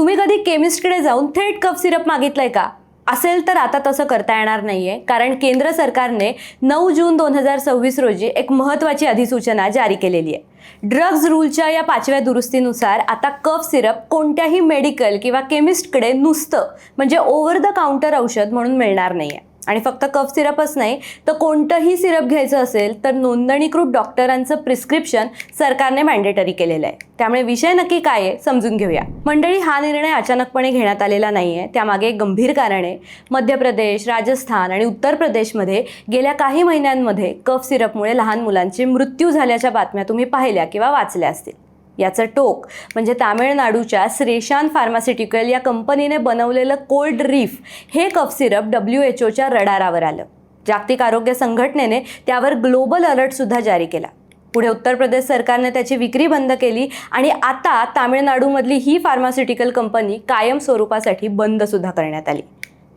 तुम्ही कधी केमिस्टकडे जाऊन थेट कफ सिरप मागितलंय का? असेल तर आता तसं करता येणार नाहीये, कारण केंद्र सरकारने 9 जून 2026 रोजी एक महत्त्वाची अधिसूचना जारी केलेली आहे. ड्रग्ज रूलच्या या 5व्या दुरुस्तीनुसार आता कफ सिरप कोणत्याही मेडिकल किंवा केमिस्टकडे नुसतं म्हणजे ओव्हर द काउंटर औषध म्हणून मिळणार नाहीये. आणि फक्त कफ सिरपच नाही तर कोणतंही सिरप घ्यायचं असेल तर नोंदणीकृत डॉक्टरांचं प्रिस्क्रिप्शन सरकारने मॅन्डेटरी केलेलं आहे. त्यामुळे विषय नक्की काय आहे समजून घेऊया. मंडळी, हा निर्णय अचानकपणे घेण्यात आलेला नाहीये. त्यामागे एक गंभीर कारण आहे. मध्य प्रदेश, राजस्थान आणि उत्तर प्रदेशमध्ये गेल्या काही महिन्यांमध्ये कफ सिरपमुळे लहान मुलांचे मृत्यू झाल्याच्या बातम्या तुम्ही पाहिल्या किंवा वाचल्या असतील. याचं टोक म्हणजे तामिळनाडूच्या श्रेशान फार्मास्युटिकल या कंपनीने बनवलेलं कोल्ड रिफ हे कफ सिरप WHO रडारावर आलं. जागतिक आरोग्य संघटनेने त्यावर ग्लोबल अलर्टसुद्धा जारी केला. पुढे उत्तर प्रदेश सरकारने त्याची विक्री बंद केली आणि आता तामिळनाडूमधली ही फार्मास्युटिकल कंपनी कायम स्वरूपासाठी बंदसुद्धा करण्यात आली.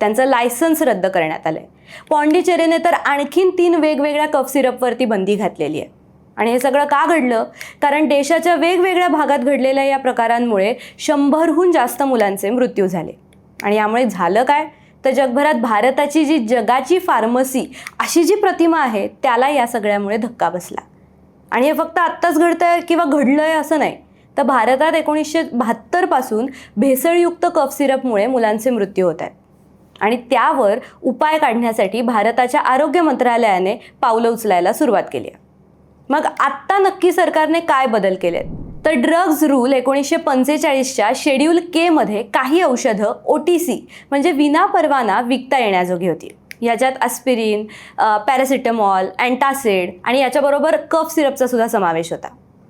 त्यांचं लायसन्स रद्द करण्यात आलंय. पॉंडिचेरीने तर आणखीन 3 वेगवेगळ्या कफ सिरपवरती बंदी घातलेली आहे. आणि हे सगळं का घडलं? कारण देशाच्या वेगवेगळ्या भागात घडलेल्या या प्रकारांमुळे 100हून जास्त मुलांचे मृत्यू झाले. आणि यामुळे झालं काय? तर जगभरात भारताची जी जगाची फार्मसी अशी जी प्रतिमा आहे त्याला या सगळ्यामुळे धक्का बसला. आणि हे फक्त आत्ताच घडतंय किंवा घडलंय असं नाही, तर भारतात 1972 पासून भेसळयुक्त कफ सिरपमुळे मुलांचे मृत्यू होत आहेत. आणि त्यावर उपाय काढण्यासाठी भारताच्या आरोग्य मंत्रालयाने पावलं उचलायला सुरुवात केली आहे. मग आत्ता नक्की सरकारने काय बदल केलेत? तर ड्रग्ज रूल 1945च्या शेड्यूल के मध्ये काही औषधं OTC म्हणजे विनापरवाना विकता येण्याजोगी होती. याच्यात ॲस्पिरिन, पॅरासिटामॉल, अँटासिड आणि याच्याबरोबर कफ सिरपचा सुद्धा समावेश होता.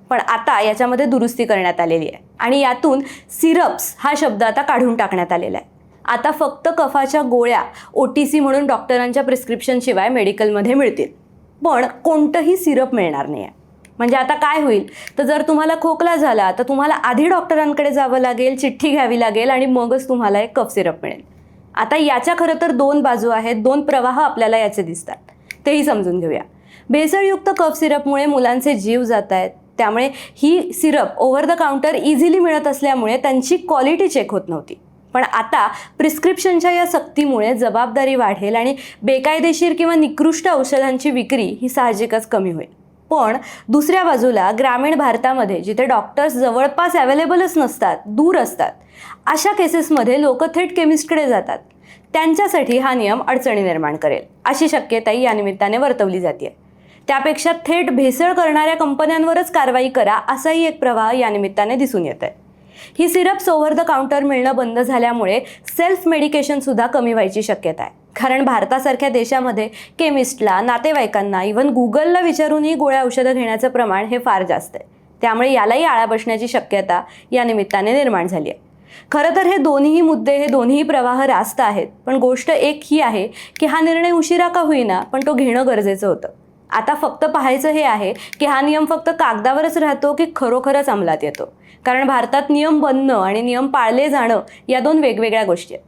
पण आता याच्यामध्ये दुरुस्ती करण्यात आलेली आहे आणि यातून सिरप्स हा शब्द आता काढून टाकण्यात आलेला आहे. आता फक्त कफाच्या गोळ्या OTC म्हणून डॉक्टरांच्या प्रिस्क्रिप्शनशिवाय मेडिकलमध्ये मिळतील, पण कोणतंही सिरप मिळणार नाही आहे. म्हणजे आता काय होईल? तर जर तुम्हाला खोकला झाला तर तुम्हाला आधी डॉक्टरांकडे जावं लागेल, चिठ्ठी घ्यावी लागेल आणि मगच तुम्हाला एक कफ सिरप मिळेल. आता याच्या खरं तर 2 बाजू आहेत, 2 प्रवाह आपल्याला याचे दिसतात. तेही समजून घेऊया. भेसळयुक्त कफ सिरपमुळे मुलांचे जीव जात आहेत. त्यामुळे ही syrup over the counter easily मिळत असल्यामुळे त्यांची क्वालिटी चेक होत नव्हती. पण आता प्रिस्क्रिप्शनच्या या सक्तीमुळे जबाबदारी वाढेल आणि बेकायदेशीर किंवा निकृष्ट औषधांची विक्री ही साहजिकच कमी होईल. पण दुसऱ्या बाजूला ग्रामीण भारतामध्ये जिथे डॉक्टर्स जवळपास अवेलेबलच नसतात, दूर असतात, अशा केसेसमध्ये लोक थेट केमिस्टकडे जातात. त्यांच्यासाठी हा नियम अडचणी निर्माण करेल अशी शक्यताही या निमित्ताने वर्तवली जाते. त्यापेक्षा थेट भेसळ करणाऱ्या कंपन्यांवरच कारवाई करा असाही एक प्रवाह या निमित्ताने दिसून येत आहे. ही सिरप्स ओव्हर द काउंटर मिळणं बंद झाल्यामुळे सेल्फ मेडिकेशन सुद्धा कमी व्हायची शक्यता आहे. कारण भारतासारख्या देशामध्ये केमिस्टला, नातेवाईकांना, इव्हन गुगलला विचारूनही गोळ्या औषधं घेण्याचं प्रमाण हे फार जास्त आहे. त्यामुळे यालाही आळा बसण्याची शक्यता या निमित्ताने निर्माण झाली आहे. खरं तर हे दोन्ही मुद्दे, हे दोन्ही प्रवाह रास्त आहेत. पण गोष्ट एक ही आहे की हा निर्णय उशिरा का होईना, पण तो घेणं गरजेचं होतं. आता फक्त पाहायचं हे आहे की हा नियम फक्त कागदावरच राहतो की खरोखरच अंमलात येतो. कारण भारतात नियम बनणं आणि नियम पाळले जाणं या 2 वेगवेगळ्या गोष्टी आहेत.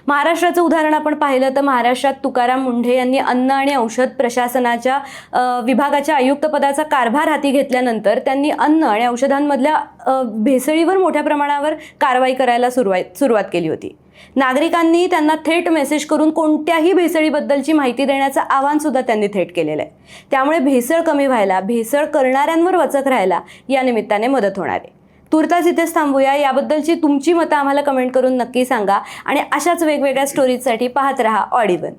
महाराष्ट्राचं उदाहरण आपण पाहिलं तर महाराष्ट्रात तुकाराम मुंढे यांनी अन्न आणि औषध प्रशासनाच्या विभागाच्या आयुक्तपदाचा कारभार हाती घेतल्यानंतर त्यांनी अन्न आणि औषधांमधल्या भेसळीवर मोठ्या प्रमाणावर कारवाई करायला सुरुवात केली होती. नागरिकांनी त्यांना थेट मेसेज करून कोणत्याही भेसळीबद्दलची माहिती देण्याचं आवाहन सुद्धा त्यांनी थेट केलेलं आहे. त्यामुळे भेसळ कमी व्हायला, भेसळ करणाऱ्यांवर वचक राहायला या निमित्ताने मदत होणार आहे. तुर्तास इथेच थांबूया. याबद्दलची तुमची मतं आम्हाला कमेंट करून नक्की सांगा आणि अशाच वेगवेगळ्या स्टोरीजसाठी पाहत रहा ऑडिबल.